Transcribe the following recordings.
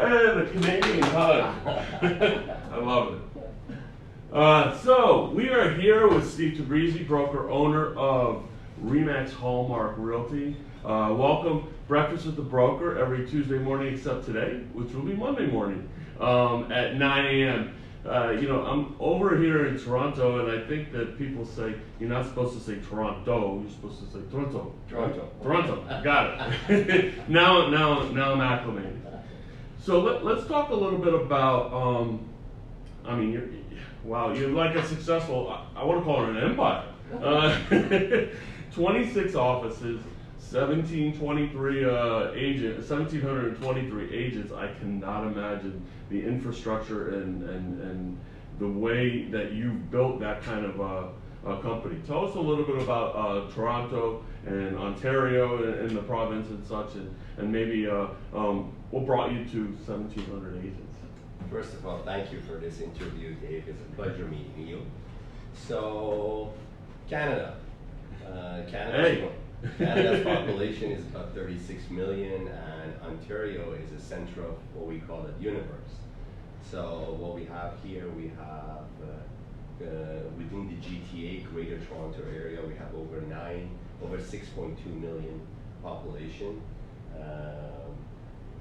And the Canadian hug. I love it. So we are here with Steve Tabrizi, broker owner of RE/MAX Hallmark Realty. Welcome. Breakfast with the broker every Tuesday morning except today, which will be Monday morning at 9 a.m. I'm over here in Toronto, and I think that people say you're not supposed to say Toronto. You're supposed to say Toronto. Toronto. Got it. now I'm acclimated. So let's talk a little bit about. You're like a successful. I want to call it an empire. 26 offices. 1,723 agents. I cannot imagine the infrastructure and the way that you've built that kind of a company. Tell us a little bit about Toronto and Ontario and the province and such, and maybe what brought you to 1,700 agents. First of all, thank you for this interview, Dave. It's a pleasure meeting you. So, Canada. Canada's population is about 36 million, and Ontario is a center of what we call the universe. So what we have here, we have within the GTA, Greater Toronto Area, we have over 6.2 million population,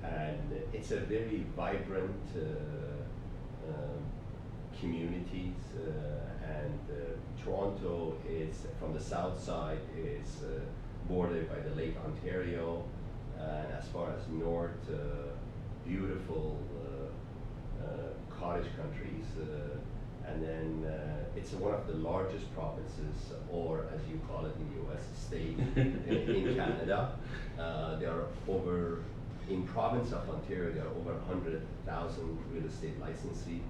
and it's a very vibrant communities. And Toronto is from the south side is bordered by the Lake Ontario, and as far as north, beautiful cottage countries, and then it's one of the largest provinces, or as you call it in the U.S., state in Canada. There are in province of Ontario, there are over 100,000 real estate licensees.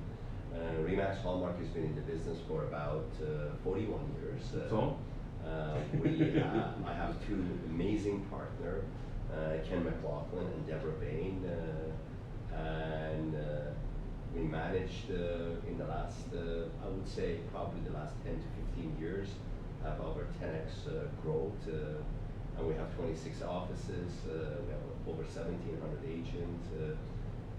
RE/MAX Hallmark has been in the business for about 41 years. I have two amazing partners, Ken McLaughlin and Deborah Bain, and we managed in the last, I would say probably the last 10 to 15 years, have over 10x growth, and we have 26 offices, we have over 1,700 agents,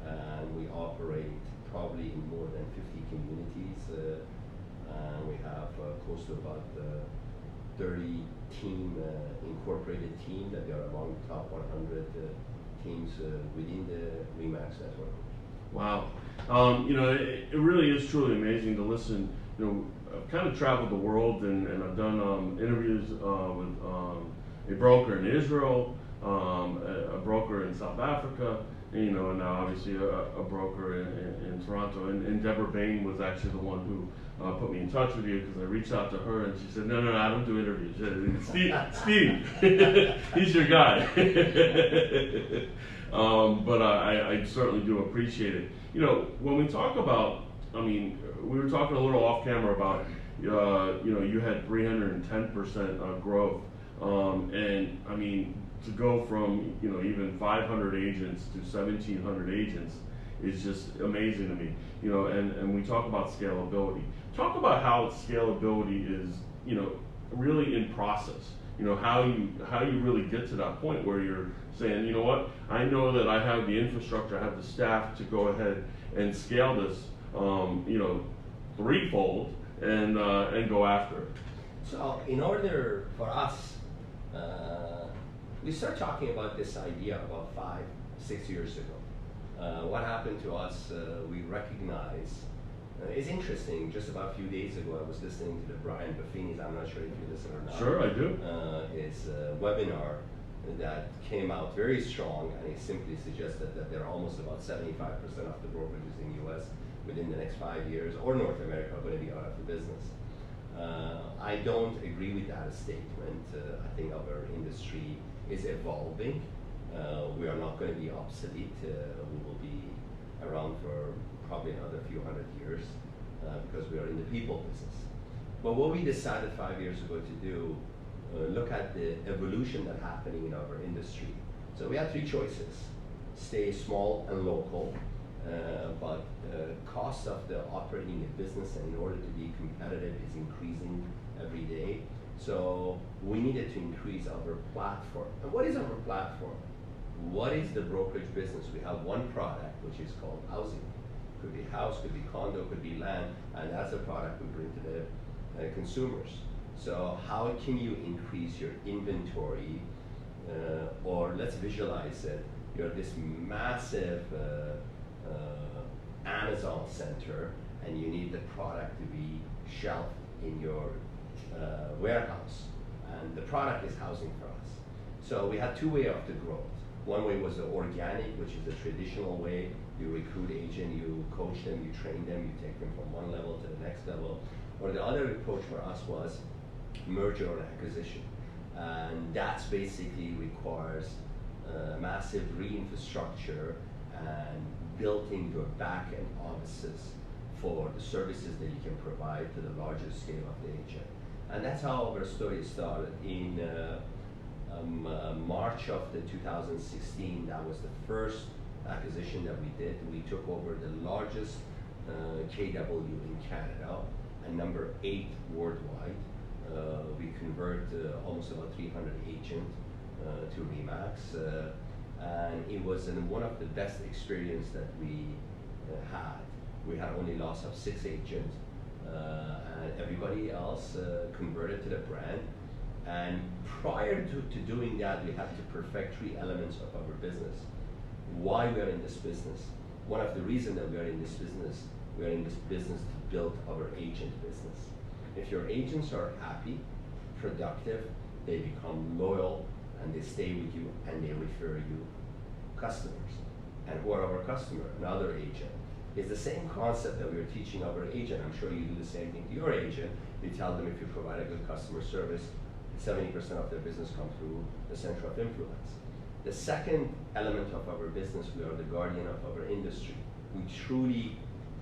and we operate probably in more than 50 communities. We have close to about 30 incorporated team that are among the top 100 teams within the RE/MAX network. Wow. It really is truly amazing to listen. I've kind of traveled the world, and I've done interviews with a broker in Israel, a broker in South Africa, and now obviously a broker in Toronto. And Deborah Bain was actually the one who put me in touch with you, because I reached out to her and she said, no, I don't do interviews. Steve, he's your guy. But I certainly do appreciate it. When we talk about, we were talking a little off camera about, you had 310% growth. To go from even 500 agents to 1,700 agents is just amazing to me. And we talk about scalability. Talk about how scalability is really in process. How you really get to that point where you're saying, you know what, I know that I have the infrastructure, I have the staff to go ahead and scale this, threefold and go after it. So in order for us, we started talking about this idea about 5-6 years ago. What happened to us, we recognized, it's interesting, just about a few days ago I was listening to the Brian Buffini's, I'm not sure if you listen or not. Sure, I do. His webinar that came out very strong, and he simply suggested that there are almost about 75% of the brokerages in the US within the next 5 years, or North America, are going to be out of the business. I don't agree with that statement. I think our industry is evolving. We are not going to be obsolete. We will be around for probably another few hundred years because we are in the people business. But what we decided 5 years ago to do, look at the evolution that's happening in our industry. So we had three choices: stay small and local, but cost of the operating a business, and in order to be competitive, is increasing every day. So we needed to increase our platform. And what is our platform? what is the brokerage business? We have one product, which is called housing. Could be house, could be condo, could be land, and that's a product we bring to the consumers. So how can you increase your inventory, or let's visualize it, you're this massive Amazon center, and you need the product to be shelved in your warehouse, and the product is housing for us. So we had two ways of the growth. One way was the organic, which is the traditional way. You recruit agent, you coach them, you train them, you take them from one level to the next level. Or the other approach for us was merger or acquisition. And that's basically requires massive re-infrastructure and building your back-end offices for the services that you can provide to the larger scale of the agent. And that's how our story started. In March of the 2016, that was the first acquisition that we did. We took over the largest KW in Canada and number 8 worldwide. We convert almost about 300 agents to Remax, and it was one of the best experience that we had. We had only loss of 6 agents, and everybody else converted to the brand. And prior to doing that, we had to perfect 3 elements of our business. Why we are in this business? One of the reasons that we are in this business, we are in this business to build our agent business. If your agents are happy, productive, they become loyal, and they stay with you, and they refer you customers. And who are our customer? Another agent. It's the same concept that we are teaching our agent. I'm sure you do the same thing to your agent. You tell them if you provide a good customer service, 70% of their business comes through the center of influence. The second element of our business, we are the guardian of our industry. We truly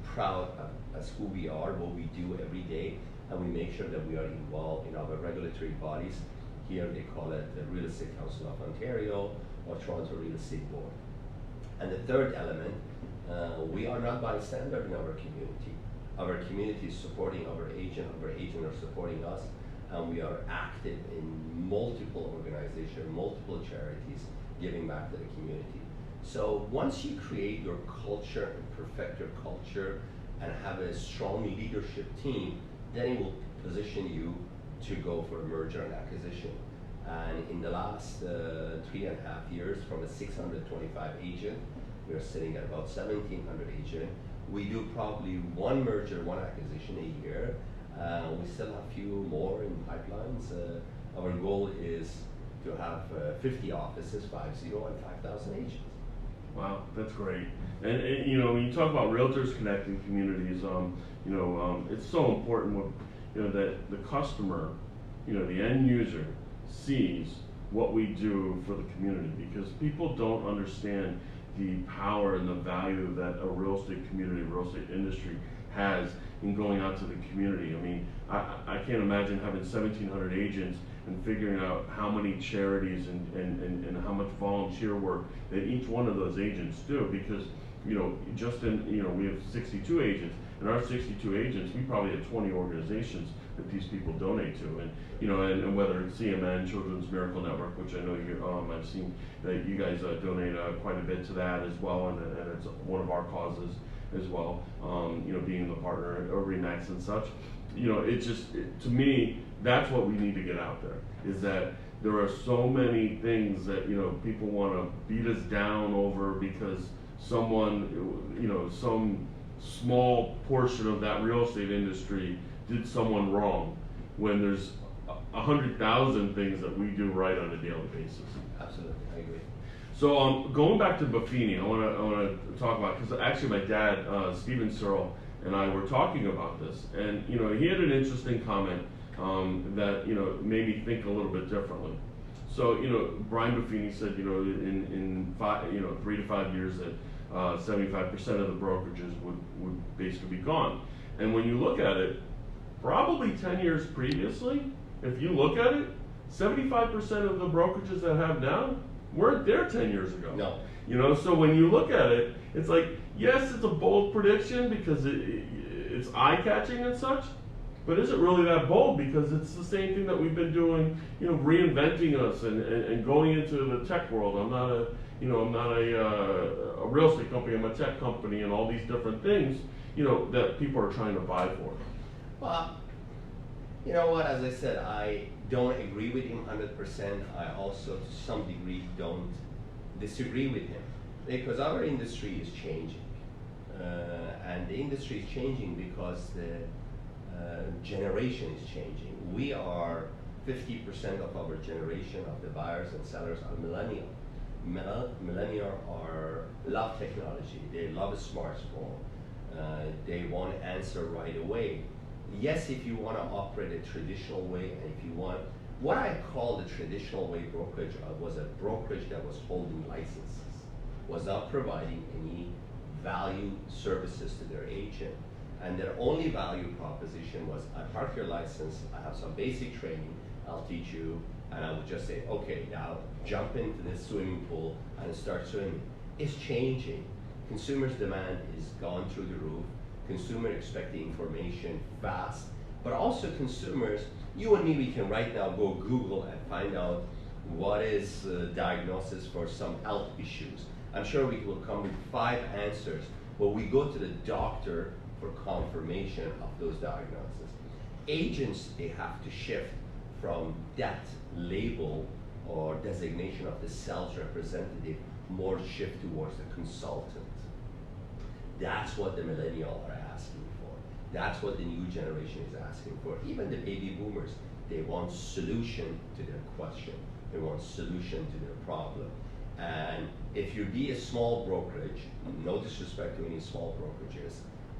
proud of as who we are, what we do every day, and we make sure that we are involved in our regulatory bodies. Here they call it the Real Estate Council of Ontario or Toronto Real Estate Board. And the third element, we are not bystander in our community. Our community is supporting our agent are supporting us, and we are active in multiple organizations, multiple charities, giving back to the community. So once you create your culture and perfect your culture and have a strong leadership team, then it will position you to go for a merger and acquisition. And in the last 3.5 years, from a 625 agent, we are sitting at about 1,700 agents. We do probably 1 merger, 1 acquisition a year. We still have a few more in pipelines. Our goal is to have 50 offices, 50, and 5,000 agents. Wow, that's great. And you know, when you talk about realtors connecting communities, it's so important when, that the customer, the end user sees what we do for the community, because people don't understand the power and the value that a real estate community, real estate industry has in going out to the community. I mean, I can't imagine having 1,700 agents and figuring out how many charities and how much volunteer work that each one of those agents do, because we have 62 agents, and our 62 agents, we probably have 20 organizations that these people donate to, and whether it's CMN, Children's Miracle Network, which I know I've seen that you guys donate quite a bit to that as well, and it's one of our causes as well, being the partner of Remax and such. To me, that's what we need to get out there, is that there are so many things that, people want to beat us down over because someone, some small portion of that real estate industry did someone wrong, when there's 100,000 things that we do right on a daily basis. Absolutely, I agree. So going back to Buffini, I want to talk about, because actually my dad, Stephen Searle, and I were talking about this, and he had an interesting comment that made me think a little bit differently. So Brian Buffini said in 3 to 5 years that 75% of the brokerages would basically be gone. And when you look at it, probably 10 years previously, if you look at it, 75% of the brokerages that have now weren't there 10 years ago. No. So when you look at it, it's like, yes, it's a bold prediction because it's eye-catching and such, but is it really that bold? Because it's the same thing that we've been doing, reinventing us and going into the tech world. I'm not You know, I'm not a real estate company, I'm a tech company, and all these different things, you know, that people are trying to vie for. Well, you know what, as I said, I don't agree with him 100%. I also, to some degree, don't disagree with him because our industry is changing. And the industry is changing because the generation is changing. We are 50% of our generation of the buyers and sellers are millennial. Millennial love technology. They love a smartphone. They want to answer right away. Yes, if you want to operate a traditional way, and if you want, what I call the traditional way brokerage was a brokerage that was holding licenses, was not providing any value services to their agent. And their only value proposition was, I park your license, I have some basic training, I'll teach you, and I would just say, okay, now jump into this swimming pool and start swimming. It's changing. Consumers' demand is gone through the roof. Consumer expecting information fast, but also consumers, you and me, we can right now go Google and find out what is diagnosis for some health issues. I'm sure we will come with 5 answers, but we go to the doctor for confirmation of those diagnoses. Agents, they have to shift from that label or designation of the sales representative, more shift towards the consultant. That's what the millennials are asking for. That's what the new generation is asking for. Even the baby boomers, they want solution to their question. They want solution to their problem. And if you be a small brokerage, no disrespect to any small brokerages,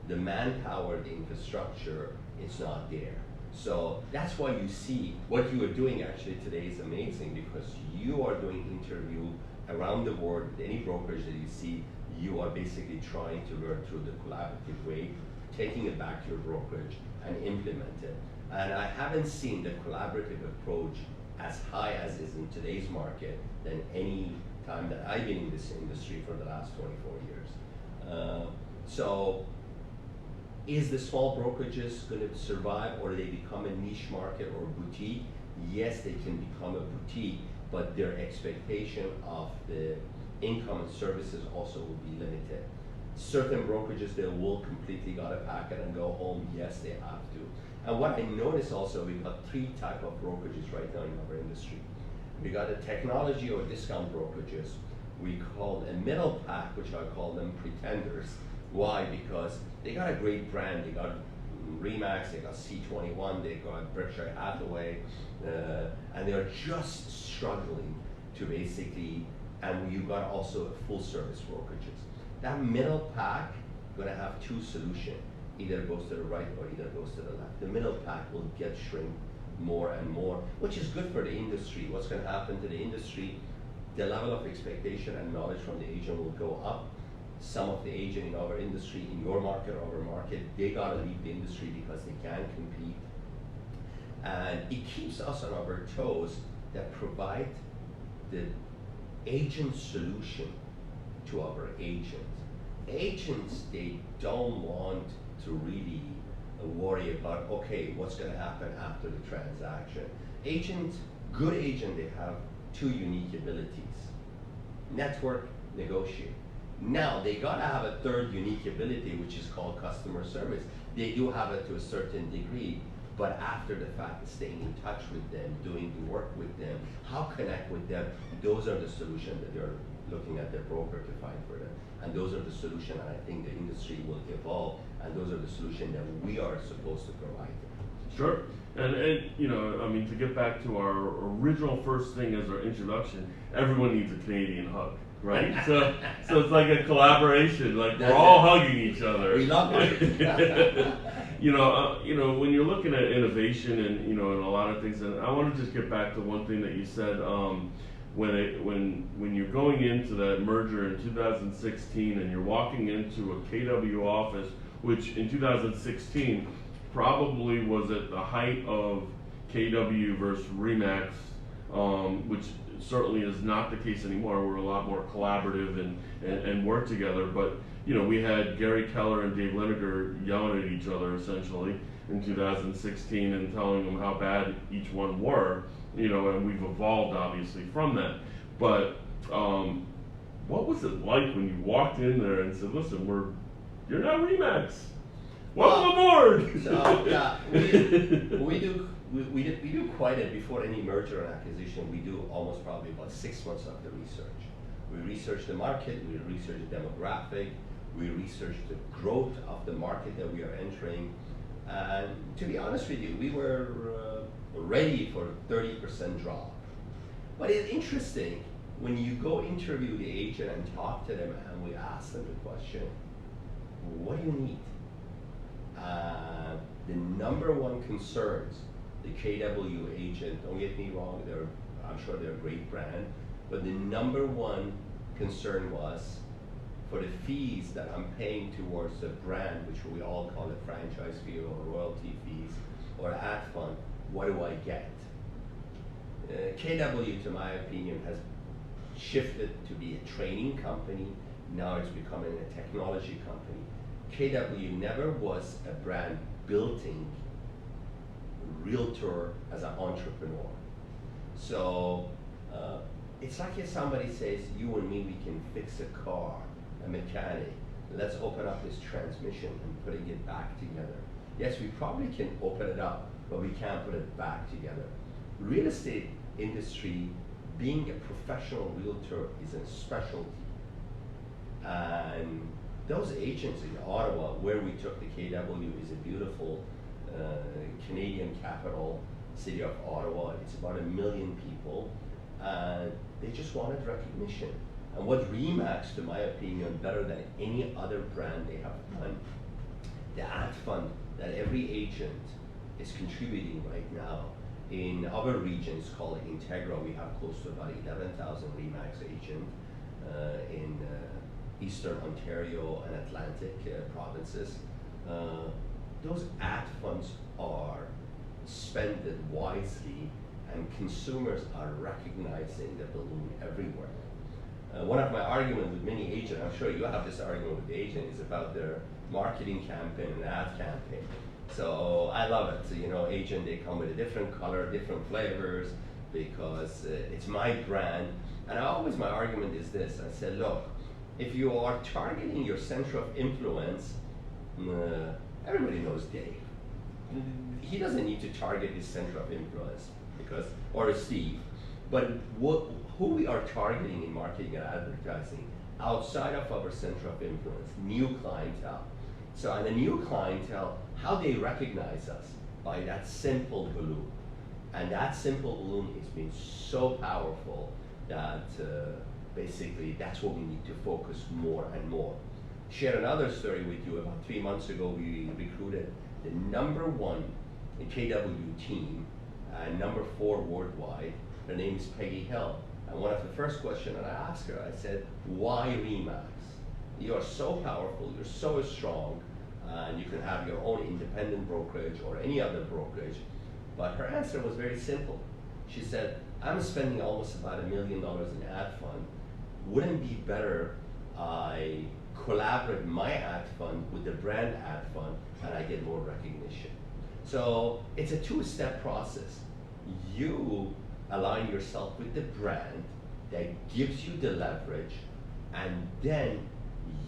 the manpower, the infrastructure, it's not there. So that's why you see what you are doing actually today is amazing, because you are doing interview around the world with any brokerage that you see. You are basically trying to learn through the collaborative way, taking it back to your brokerage and implement it. And I haven't seen the collaborative approach as high as is in today's market than any time that I've been in this industry for the last 24 years. So is the small brokerages going to survive, or do they become a niche market or boutique? Yes, they can become a boutique, but their expectation of the income and services also will be limited. Certain brokerages, they will completely gotta pack it and go home. Yes, they have to. And what I notice also, we've got 3 types of brokerages right now in our industry. We got the technology or discount brokerages. We call a middle pack, which I call them pretenders. Why? Because they got a great brand. They got Remax, they got C21, they got Berkshire Hathaway, and they're just struggling to basically, and you got also full service brokerages. That middle pack gonna have 2 solutions. Either goes to the right or either goes to the left. The middle pack will get shrink more and more, which is good for the industry. What's gonna happen to the industry? The level of expectation and knowledge from the agent will go up. Some of the agent in our industry, in your market or our market, they gotta leave the industry because they can't compete. And it keeps us on our toes that provide the agent solution to our agent. Agents, they don't want to really worry about, okay, what's gonna happen after the transaction. Agents, good agent, they have 2 unique abilities. Network, negotiate. Now, they gotta have a 3rd unique ability, which is called customer service. They do have it to a certain degree, but after the fact, staying in touch with them, doing the work with them, how connect with them, those are the solutions that they're looking at their broker to find for them. And those are the solutions, and I think the industry will evolve, and those are the solutions that we are supposed to provide them. Sure. And you know, I mean, to get back to our original first thing as our introduction, everyone needs a Canadian hug, right? so it's like a collaboration, like we're all hugging each other. We love it. You know, when you're looking at innovation and and a lot of things, and I want to just get back to one thing that you said. When you're going into that merger in 2016 and you're walking into a KW office, which in 2016 probably was at the height of KW versus Remax, which certainly is not the case anymore. We're a lot more collaborative and work together. But we had Gary Keller and Dave Liniger yelling at each other essentially in 2016 and telling them how bad each one were. And we've evolved obviously from that. But what was it like when you walked in there and said, listen, you're not Remax. Welcome aboard! So yeah, we do quite a, before any merger and acquisition, we do almost probably about 6 months of the research. We research the market, we research the demographic, we research the growth of the market that we are entering. And to be honest with you, we were ready for a 30% drop. But it's interesting, when you go interview the agent and talk to them and we ask them the question, what do you need? The number one concerns, the KW agent, don't get me wrong, I'm sure they're a great brand, but the number one concern was for the fees that I'm paying towards the brand, which we all call a franchise fee or royalty fees or ad fund, what do I get? KW, to my opinion, has shifted to be a training company. Now it's becoming a technology company. KW never was a brand building realtor as an entrepreneur. So it's like if somebody says, you and me, we can fix a car, a mechanic, let's open up this transmission and putting it back together. Yes, we probably can open it up, but we can't put it back together. Real estate industry, being a professional realtor is a specialty. And those agents in Ottawa, where we took the KW, is a beautiful Canadian capital city of Ottawa. It's about 1 million people. They just wanted recognition. And what Remax, to my opinion, better than any other brand they have done, the ad fund that every agent is contributing right now. In our region, it's called Integra. We have close to about 11,000 Remax agents in Eastern Ontario and Atlantic provinces. Those ad funds are spent wisely, and consumers are recognizing the balloon everywhere. One of my arguments with many agents, I'm sure you have this argument with the agent, is about their marketing campaign and ad campaign. So I love it. So, you know, agent, they come with a different color, different flavors, because it's my brand. And my argument is this. I said, look, if you are targeting your center of influence, everybody knows Dave. He doesn't need to target his center of influence, or Steve. But who we are targeting in marketing and advertising outside of our center of influence, new clientele. So on the new clientele, how they recognize us by that simple balloon. And that simple balloon has been so powerful that basically that's what we need to focus more and more. Share another story with you. About 3 months ago, we recruited the #1 KW team, number 4 worldwide. Her name is Peggy Hill. And one of the first questions that I asked her, I said, why Remax? You are so powerful, you're so strong, and you can have your own independent brokerage or any other brokerage. But her answer was very simple. She said, I'm spending almost about $1 million in ad fund. Wouldn't it be better I collaborate my ad fund with the brand ad fund and I get more recognition? So it's a 2-step process. You align yourself with the brand that gives you the leverage, and then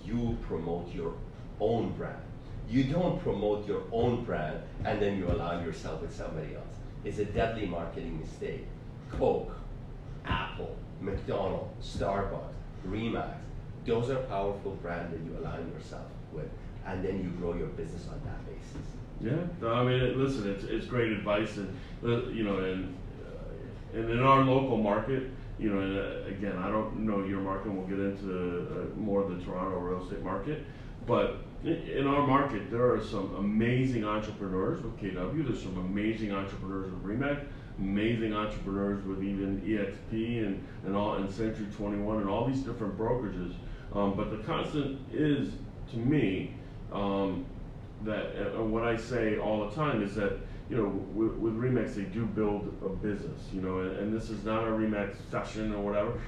you promote your own brand. You don't promote your own brand and then you align yourself with somebody else. It's a deadly marketing mistake. Coke, Apple, McDonald's, Starbucks, Remax, those are powerful brands that you align yourself with, and then you grow your business on that basis. Yeah, I mean, listen, it's great advice, and you know, and in our local market, you know, and again, I don't know your market. We'll get into more of the Toronto real estate market, but in our market, there are some amazing entrepreneurs with KW. There's some amazing entrepreneurs with Remax, amazing entrepreneurs with even EXP and Century 21 and all these different brokerages. But the constant is, to me, that what I say all the time is that, you know, with Remax, they do build a business, you know, and this is not a Remax session or whatever,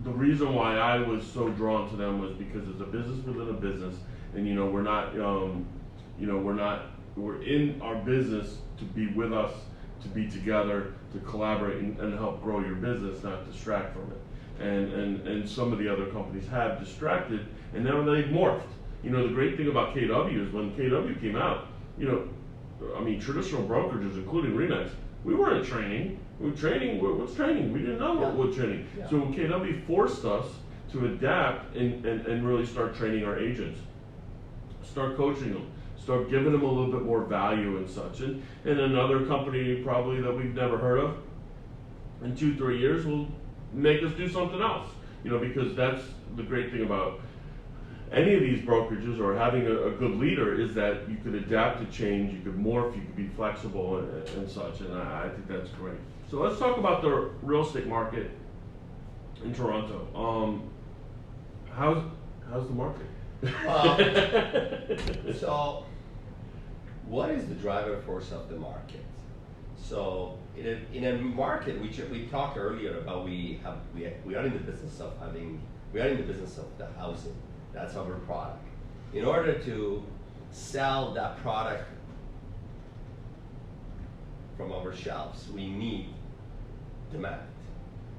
the reason why I was so drawn to them was because it's a business within a business, and you know, we're in our business to be with us, to be together, to collaborate and help grow your business, not distract from it. and some of the other companies have distracted, and now they've morphed. You know, the great thing about KW is when KW came out, you know, I mean, traditional brokerages, including Remax, we weren't training. We were training. What's training? We didn't know what was training. Yeah. So KW forced us to adapt and really start training our agents, start coaching them, start giving them a little bit more value and such. And another company probably that we've never heard of in 2-3 years will make us do something else. You know, because that's the great thing about any of these brokerages or having a good leader is that you could adapt to change, you could morph, you could be flexible and such, and I think that's great. So let's talk about the real estate market in Toronto. How's the market? So, what is the driver force of the market? So, in a market, which we talked earlier about, we are in the business of the housing. That's our product. In order to sell that product from our shelves, we need demand.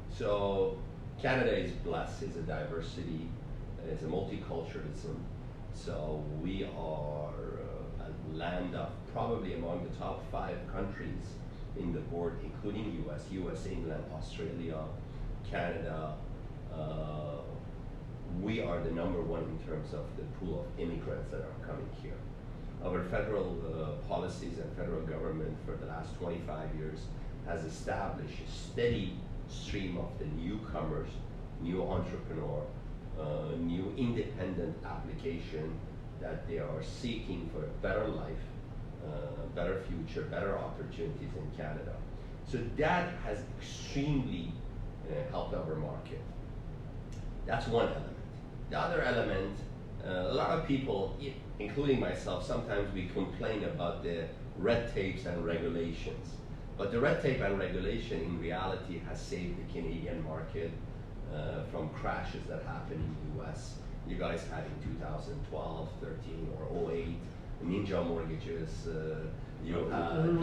So Canada is blessed, it's a diversity, it's a multiculturalism. So we are a land of probably among the top 5 countries in the board, including US, England, Australia, Canada. We are the number 1 in terms of the pool of immigrants that are coming here. Our federal policies and federal government for the last 25 years has established a steady stream of the newcomers, new entrepreneur, new independent application that they are seeking for a better life, better future, better opportunities in Canada. So that has extremely helped our market. That's one element. The other element, a lot of people, including myself, sometimes we complain about the red tapes and regulations. But the red tape and regulation in reality has saved the Canadian market from crashes that happened in the US. You guys had in 2012, 13, or 08, Ninja mortgages, you had.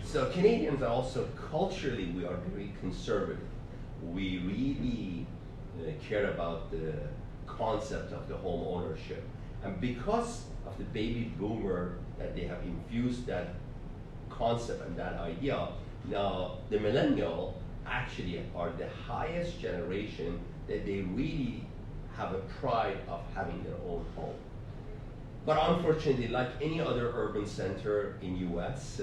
So Canadians are also, culturally, we are very conservative. We really care about the concept of the home ownership. And because of the baby boomer that they have infused that concept and that idea, now the millennial actually are the highest generation that they really have a pride of having their own home. But unfortunately, like any other urban center in US,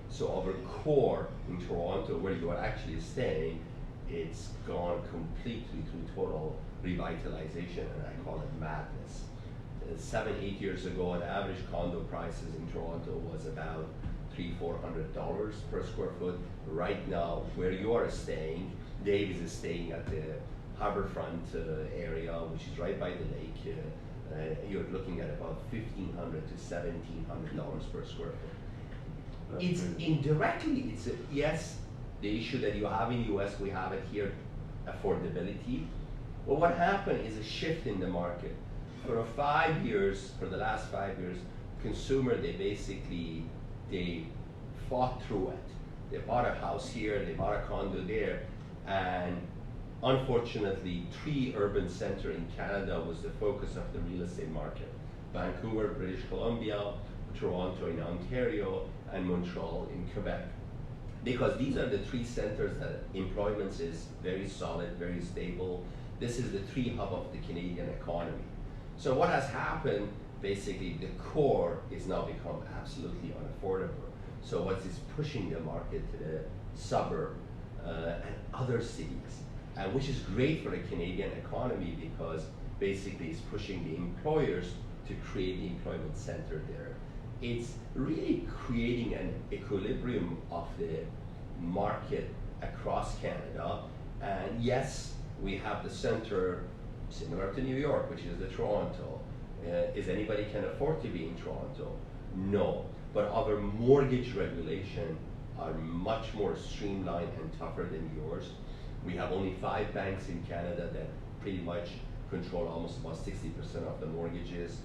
so our core in Toronto, where you are actually staying, it's gone completely through total revitalization, and I call it madness. 7-8 years ago, the average condo prices in Toronto was about $300-400 per square foot. Right now, where you are staying, Dave is staying at the Harbourfront area, which is right by the lake. You're looking at about $1,500 to $1,700 per square foot. It's indirectly, yes, the issue that you have in the US, we have it here, affordability. But what happened is a shift in the market. For the last 5 years, consumer, they fought through it. They bought a house here, they bought a condo there, and unfortunately, 3 urban centers in Canada was the focus of the real estate market. Vancouver, British Columbia, Toronto in Ontario, and Montreal in Quebec. Because these are the 3 centers that employment is very solid, very stable. This is the 3 hub of the Canadian economy. So what has happened, basically the core is now become absolutely unaffordable. So what is pushing the market to the suburb and other cities, which is great for the Canadian economy because basically it's pushing the employers to create the employment center there. It's really creating an equilibrium of the market across Canada. And yes, we have the center similar to New York, which is the Toronto. Is anybody can afford to be in Toronto? No. But our mortgage regulation are much more streamlined and tougher than yours. We have only 5 banks in Canada that pretty much control almost about 60% of the mortgages.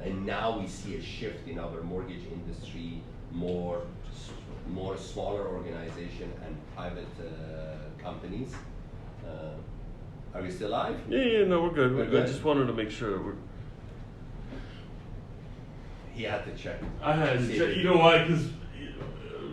And now we see a shift in our mortgage industry, more more smaller organization and private companies. Are we still live? Yeah, no, we're good. We're good? I just wanted to make sure that we're. He had to check. I had to check. You know why? Because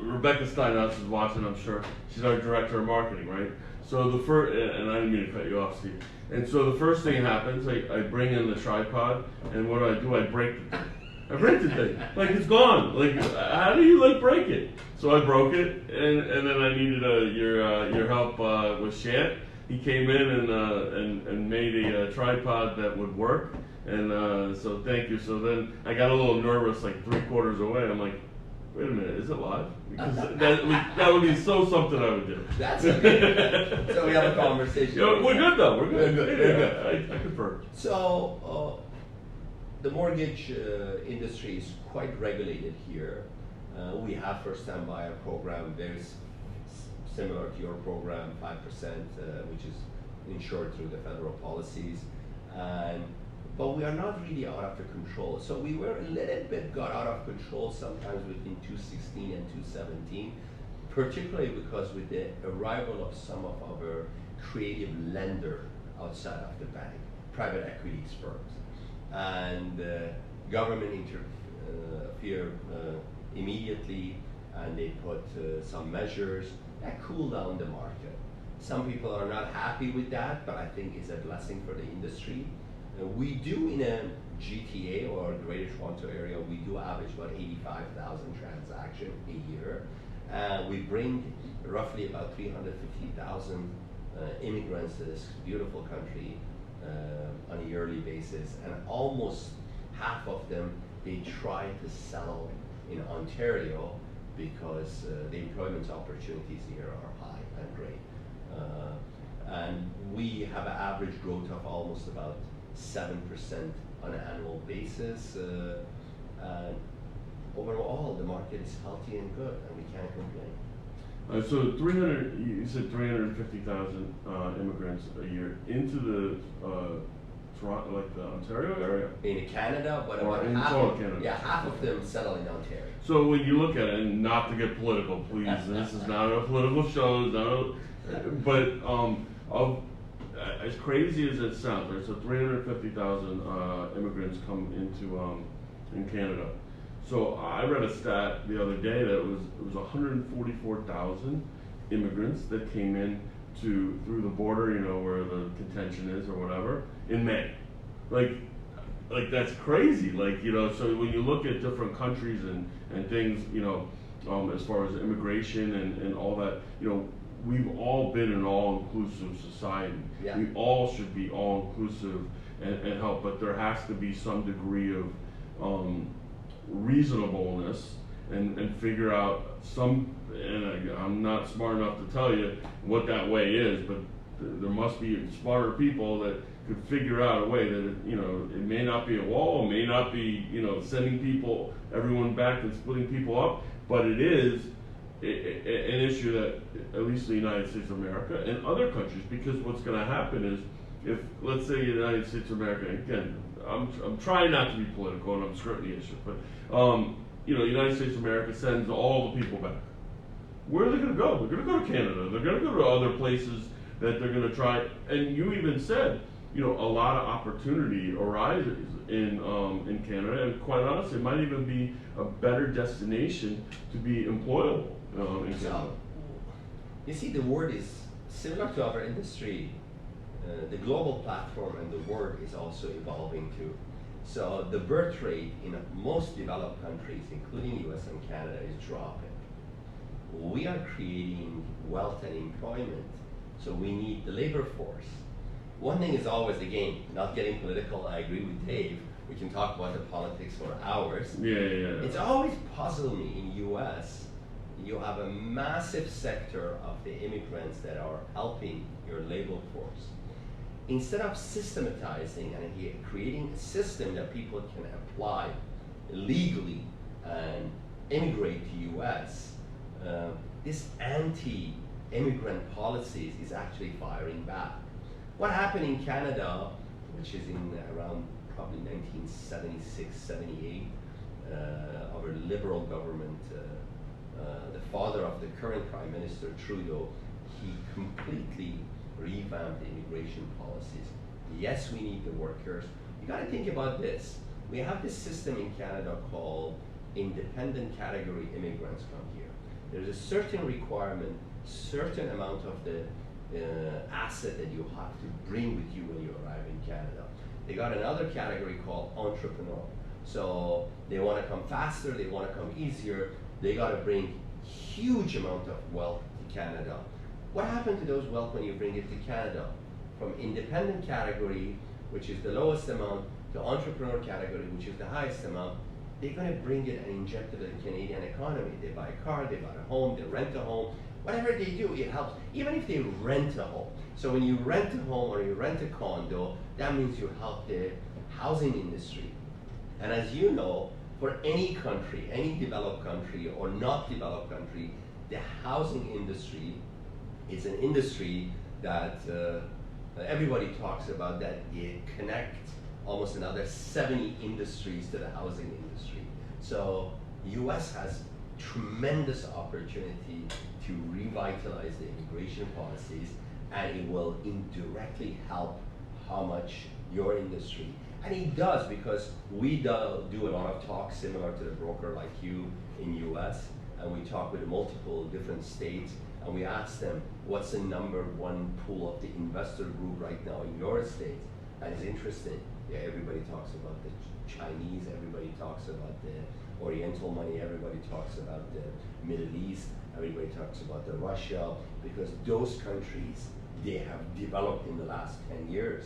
Rebecca Steinhaus is watching, I'm sure. She's our director of marketing, right? So the first, and I didn't mean to cut you off, Steve. And so the first thing happens, I bring in the tripod, and what do? I break the thing. I break the thing. Like, it's gone. Like, how do you, like, break it? So I broke it, and then I needed your help with Shant. He came in and made a tripod that would work. And so thank you. So then I got a little nervous, like 3/4 away. I'm like, wait a minute, is it live? Because that would be so something I would do. That's okay. So we have a conversation. We're good though. We're good. We're good. Yeah, We're good. I confirm. So the mortgage industry is quite regulated here. We have first-time buyer program, very similar to your program, 5%, which is insured through the federal policies. But we are not really out of the control. So we were a little bit got out of control sometimes between 2016 and 2017, particularly because with the arrival of some of our creative lender outside of the bank, private equity firms, and government interfered immediately, and they put some measures that cooled down the market. Some people are not happy with that, but I think it's a blessing for the industry. We do in a GTA or Greater Toronto area, we do average about 85,000 transactions a year. We bring roughly about 350,000 immigrants to this beautiful country on a yearly basis, and almost half of them, they try to settle in Ontario because the employment opportunities here are high and great. And we have an average growth of almost about 7% on an annual basis. And overall, the market is healthy and good, and we can't complain. So 300, you said 350,000 immigrants a year into the Toronto, like the Ontario area? In Canada, but or about in half total of, Canada. yeah, half of them settle in Ontario. So when you look at it, and not to get political, please, this is not a political show, but as crazy as it sounds, right? So 350,000 immigrants come into in Canada. So I read a stat the other day that it was 144,000 immigrants that came in through the border, where the contention is or whatever, in May. Like that's crazy. So when you look at different countries and things, as far as immigration and all that, we've all been an all-inclusive society. Yeah. We all should be all-inclusive and help, but there has to be some degree of reasonableness and figure out I'm not smart enough to tell you what that way is, but there must be smarter people that could figure out a way that it may not be a wall, it may not be sending everyone back and splitting people up, but it is an issue that at least in the United States of America and other countries, because what's going to happen is if, let's say, the United States of America, again, I'm trying not to be political and I'm skirting the issue, but the United States of America sends all the people back. Where are they going to go? They're going to go to Canada. They're going to go to other places that they're going to try. And you even said, a lot of opportunity arises in Canada, and quite honestly, it might even be a better destination to be employable in Canada. So, you see, the word is similar to our industry. The global platform and the word is also evolving too. So the birth rate in most developed countries, including US and Canada, is dropping. We are creating wealth and employment, so we need the labor force. One thing is always the game, not getting political, I agree with Dave. We can talk about the politics for hours. Yeah. It's always puzzled me in US, you have a massive sector of the immigrants that are helping your labor force. Instead of systematizing and creating a system that people can apply legally and immigrate to US, this anti-immigrant policies is actually firing back. What happened in Canada, which is in around probably 1976, 78, our liberal government the father of the current Prime Minister, Trudeau, he completely revamped the immigration policies. Yes, we need the workers. You got to think about this. We have this system in Canada called independent category immigrants come here. There's a certain requirement, certain amount of the asset that you have to bring with you when you arrive in Canada. They got another category called entrepreneur. So they want to come faster, they want to come easier, they got to bring huge amount of wealth to Canada. What happened to those wealth when you bring it to Canada? From independent category, which is the lowest amount, to entrepreneur category, which is the highest amount, they're going to bring it and inject it in the Canadian economy. They buy a car, they buy a home, they rent a home. Whatever they do, it helps. Even if they rent a home. So when you rent a home or you rent a condo, that means you help the housing industry. And as you know, for any country, any developed country or not developed country, the housing industry is an industry that everybody talks about, that it connects almost another 70 industries to the housing industry. So US has tremendous opportunity to revitalize the immigration policies, and it will indirectly help how much your industry, and it does, because we do a lot of talks similar to the broker like you in US, and we talk with multiple different states, and we ask them, what's the number one pool of the investor group right now in your state? And it's interesting. Yeah, everybody talks about the Chinese, everybody talks about the Oriental money, everybody talks about the Middle East, everybody talks about the Russia, because those countries, they have developed in the last 10 years.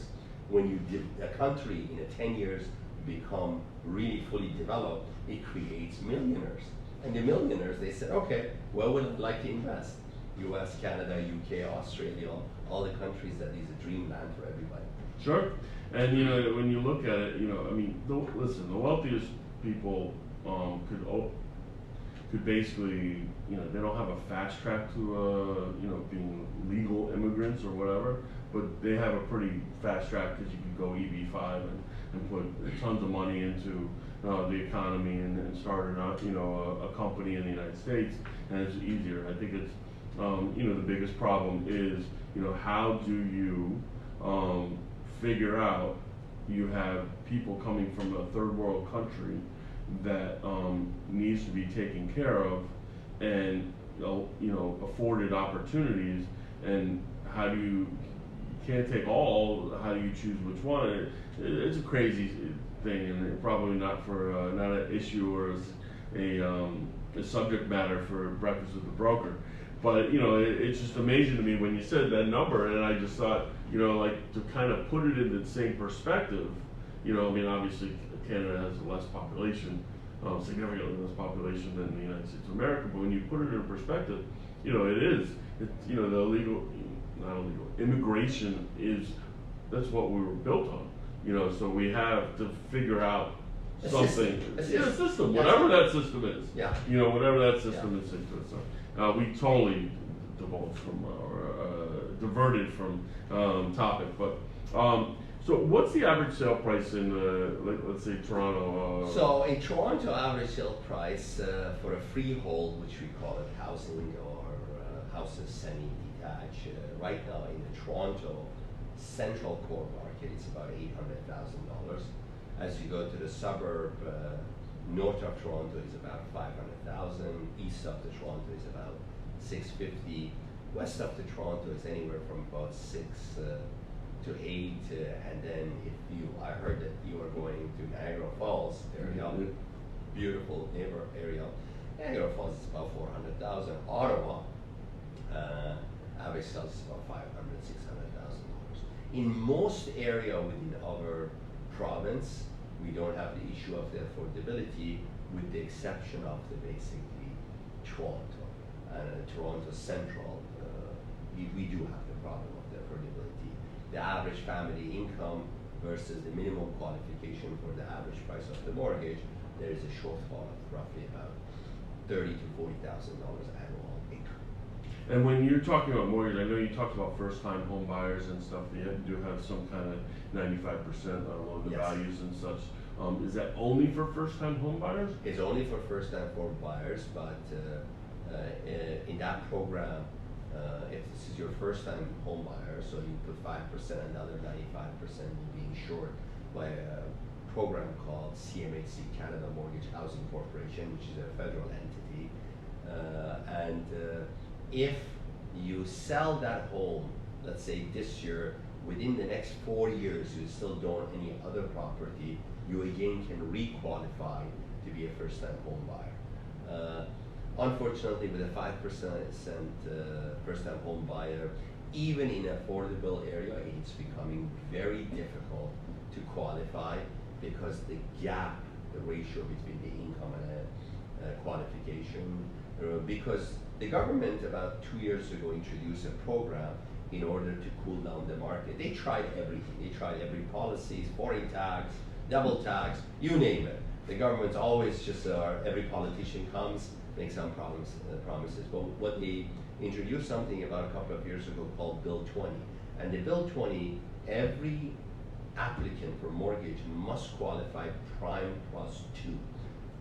When you a country in 10 years become really fully developed, it creates millionaires. And the millionaires, they said, okay, where would I like to invest? US, Canada, UK, Australia, all the countries that is a dreamland for everybody. Sure. And you know, when you look at it, you know, I mean, listen, the wealthiest people could basically, you know, they don't have a fast track to, you know, being legal immigrants or whatever, but they have a pretty fast track, because you can go EB-5 and put tons of money into the economy and start you know, a company in the United States, and it's easier. I think it's, you know, the biggest problem is, you know, how do you figure out, you have people coming from a third world country that needs to be taken care of, and you know, afforded opportunities, and how do you can't take all, how do you choose which one? It's a crazy thing, and probably not for not an issue or a subject matter for Breakfast with the Broker. But you know, it's just amazing to me when you said that number, and I just thought, you know, like, to kind of put it in the same perspective. You know, I mean, obviously Canada has less population, significantly less population than the United States of America. But when you put it in perspective, you know, it's, you know, not illegal, immigration is, that's what we were built on. You know, so we have to figure out something. A system, whatever that system is. Yeah. You know, whatever that system is into it. So we totally divulged from diverted from topic, but so what's the average sale price in let's say Toronto? So in Toronto, average sale price for a freehold, which we call it housing or houses semi-detached, right now in the Toronto central core market, it's about $800,000. As you go to the suburb, north of Toronto is about $500,000. East of the Toronto is about $650,000. West of the Toronto is anywhere from about $6 to $8. And then I heard that you are going to Niagara Falls area, Mm-hmm. beautiful neighbor area. Niagara Falls is about $400,000. Ottawa, average sales is about $500,000, $600,000. In most area within our province, we don't have the issue of the affordability, with the exception of the basically Toronto and Toronto Central. We do have the problem of the affordability. The average family income versus the minimum qualification for the average price of the mortgage, there is a shortfall of roughly about $30,000 to $40,000 annual income. And when you're talking about mortgage, I know you talked about first-time home buyers and stuff. They do have some kind of 95% loan to Yes. values and such. Is that only for first-time home buyers? It's only for first-time home buyers, but In that program, if this is your first time home buyer, so you put 5%, another 95% will be insured by a program called CMHC, Canada Mortgage Housing Corporation, which is a federal entity. If you sell that home, let's say this year, within the next 4 years, you still don't own any other property, you again can re-qualify to be a first-time home buyer. Unfortunately, with a 5% first-time home buyer, even in affordable area, it's becoming very difficult to qualify because the gap, the ratio between the income and qualification, because the government about 2 years ago introduced a program in order to cool down the market. They tried everything. They tried every policy, foreign tax, double tax, you name it. The government's always just, every politician comes, makes some promises. But what they introduced something about a couple of years ago called Bill 20. And the Bill 20, every applicant for mortgage must qualify prime plus 2.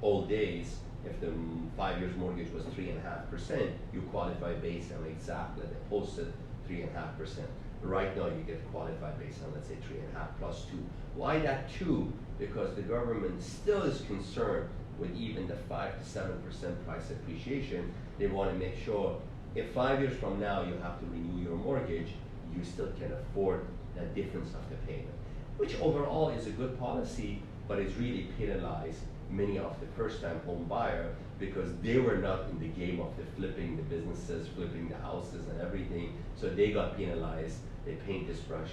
Old days, if the 5 years mortgage was 3.5%, you qualify based on exactly the posted 3.5%. Right now, you get qualified based on, let's say, 3.5 plus 2. Why that 2? Because the government still is concerned with even the 5 to 7% price appreciation. They want to make sure if 5 years from now you have to renew your mortgage, you still can afford that difference of the payment, which overall is a good policy, but it's really penalized many of the first-time home buyer because they were not in the game of the flipping the businesses, flipping the houses and everything, so they got penalized. They paint this brush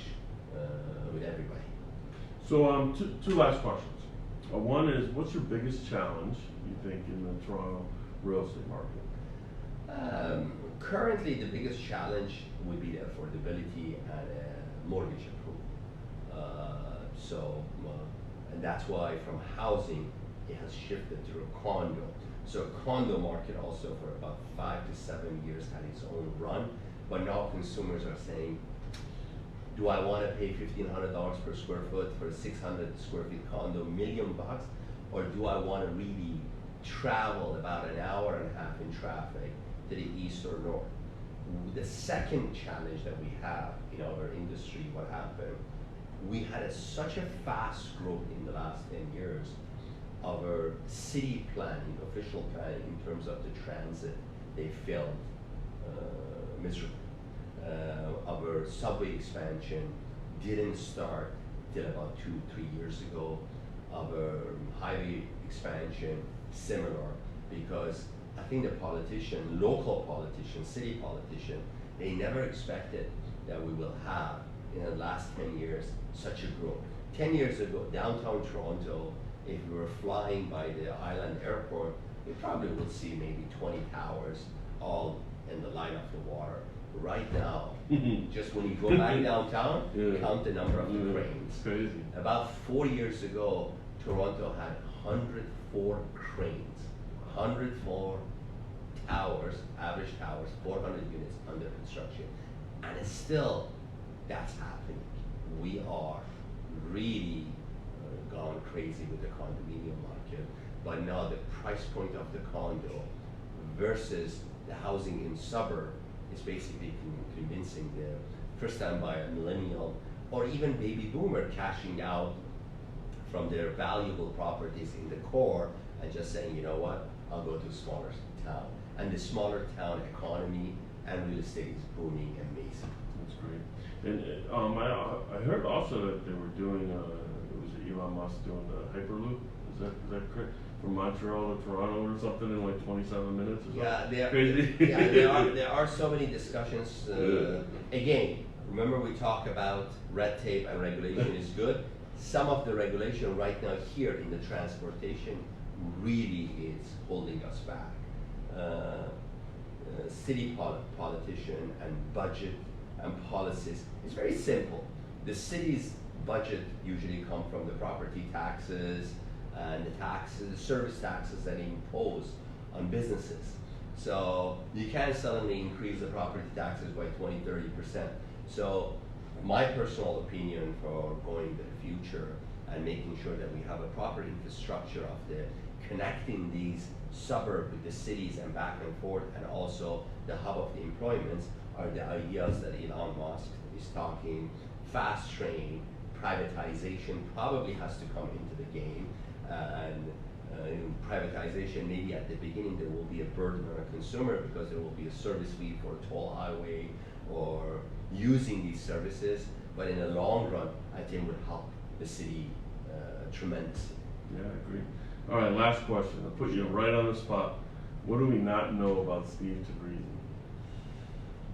with everybody. So two last questions. One is, what's your biggest challenge, you think, in the Toronto real estate market? Currently, the biggest challenge would be the affordability and mortgage approval. And that's why from housing, it has shifted to a condo. So condo market also for about 5 to 7 years had its own run, but now consumers are saying, do I want to pay $1,500 per square foot for a 600 square feet condo, $1 million, or do I want to really travel about an hour and a half in traffic to the east or north? The second challenge that we have in our industry, what happened, we had such a fast growth in the last 10 years. Our city planning, official planning in terms of the transit, they failed miserably. Our subway expansion didn't start till about 2-3 years ago. Our highway expansion, similar, because I think the politician, local politician, city politician, they never expected that we will have in the last 10 years such a growth. 10 years ago, downtown Toronto, if we were flying by the island airport, we probably would see maybe 20 towers all in the line of the water. Right now, just when you go back downtown, count the number of the cranes. Crazy. About 4 years ago, Toronto had 104 cranes, 104 towers, average towers, 400 units under construction. And it's still, that's happening. We are really gone crazy with the condominium market, but now the price point of the condo versus the housing in suburb is basically convincing the first-time buyer, millennial, or even baby boomer cashing out from their valuable properties in the core and just saying, you know what, I'll go to a smaller town. And the smaller town economy and real estate is booming amazing. That's great. And I heard also that they were doing, it was Elon Musk doing the Hyperloop. Is that correct? From Montreal to Toronto or something in like 27 minutes or something? Crazy? There are so many discussions. Again, remember we talk about red tape and regulation is good. Some of the regulation right now here in the transportation really is holding us back. City politician and budget and policies, it's very simple. The city's budget usually come from the property taxes and the taxes, service taxes that impose on businesses. So you can't suddenly increase the property taxes by 20-30%. So my personal opinion for going to the future and making sure that we have a proper infrastructure of the connecting these suburbs with the cities and back and forth, and also the hub of the employments are the ideas that Elon Musk is talking. Fast train, privatization probably has to come into the game, and in privatization, maybe at the beginning there will be a burden on a consumer because there will be a service fee for a toll highway or using these services, but in the long run, I think would help the city tremendously. Yeah, I agree. All right, last question. I'll put you right on the spot. What do we not know about Steve Tabrizi?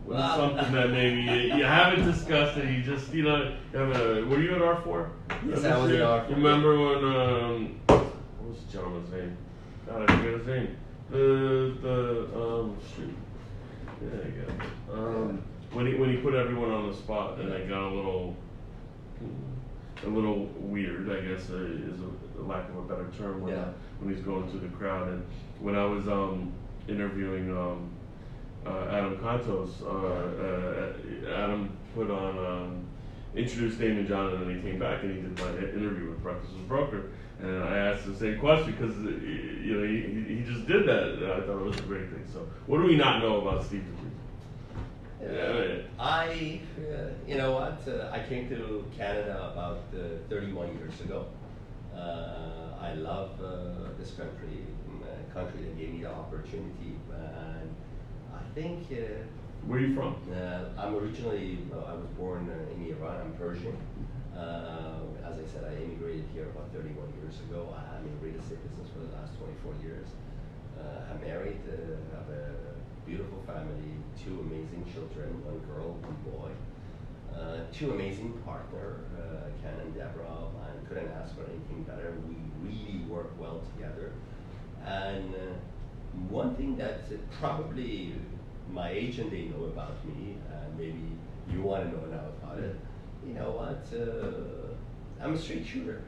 What is something that maybe you haven't discussed and you just, you know, were you at R4? Yes, I was at R4. You remember when, what was the gentleman's name? God, I forget his name. Shoot. Yeah, you got it. When he put everyone on the spot and it got a little weird, I guess, is a lack of a better term when he's going through the crowd. And when I was interviewing Adam Contos, Adam put on introduced Damon John, and then he came back and he did my interview with Breakfast with Broker, and I asked the same question because you know he just did that, and I thought it was a great thing. So what do we not know about Steve Tabrizi? You know what? I came to Canada about 31 years ago. I love this country, a country that gave me the opportunity, and I think. Where are you from? I'm originally, I was born in Iran. I'm Persian. As I said, I immigrated here about 31 years ago. I'm in the real estate business for the last 24 years. I'm married, have a beautiful family, 2 amazing children, 1 girl, 1 boy. 2 amazing partners, Ken and Deborah, and couldn't ask for anything better. We really work well together. And one thing that probably my agent, they know about me, and maybe you want to know now about it. You know what? I'm a straight shooter.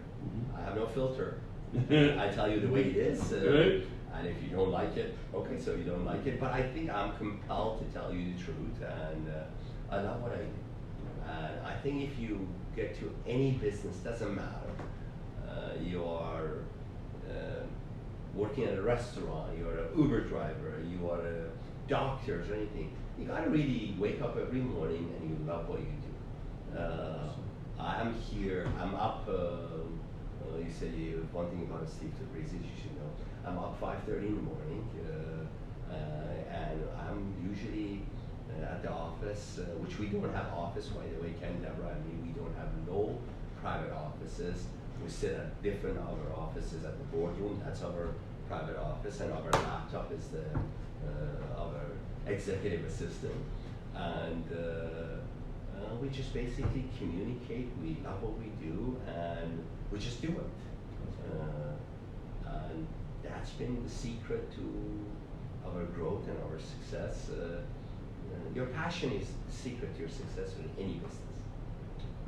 I have no filter. I tell you the way it is. And if you don't like it, okay, so you don't like it. But I think I'm compelled to tell you the truth, and I love what I do. And I think if you get to any business, doesn't matter. You are working at a restaurant, you're an Uber driver, you are a doctor or anything. You gotta really wake up every morning and you love what you do. I'm here, I'm up, you said one thing about Steve Tabrizi, you should know. I'm up 5:30 in the morning, and I'm usually at the office, which we don't have office, by the way, Ken, Deborah, and me, we don't have no private offices. We sit at different other offices at the boardroom, that's our private office, and our laptop is the our executive assistant. And we just basically communicate, we love what we do, and we just do it. And that's been the secret to our growth and our success. Your passion is the secret to your success in any business.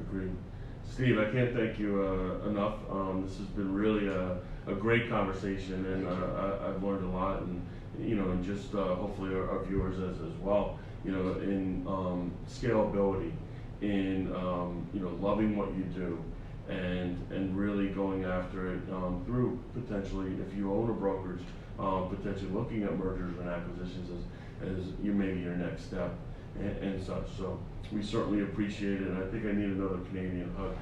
Agreed. Steve, I can't thank you enough. This has been really a great conversation, and I've learned a lot, and you know, and just hopefully our viewers as well. You know, in scalability, in you know, loving what you do, and really going after it through potentially, if you own a brokerage, potentially looking at mergers and acquisitions as you maybe your next step and such. So we certainly appreciate it, and I think I need another Canadian hug.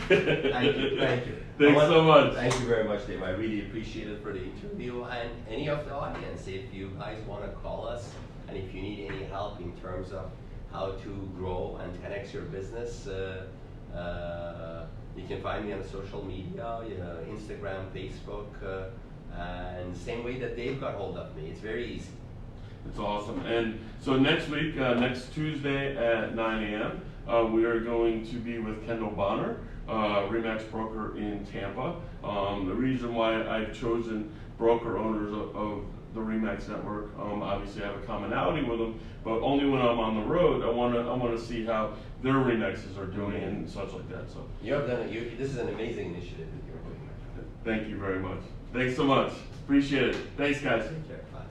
Thank you. Thanks so much. Thank you very much, Dave. I really appreciate it for the interview, and any of the audience, if you guys want to call us, and if you need any help in terms of how to grow and 10x your business, you can find me on social media, Instagram, Facebook, and same way that Dave got hold of me. It's very easy. It's awesome. And so next week, next Tuesday at 9 a.m., we are going to be with Kendall Bonner, RE/MAX broker in Tampa. The reason why I've chosen broker owners of the RE/MAX network, obviously I have a commonality with them, but only when I'm on the road, I want to see how their RE/MAXs are doing and such like that. So you have done it. This is an amazing initiative that you're doing. Thank you very much. Thanks so much. Appreciate it. Thanks, guys. Take care. Bye.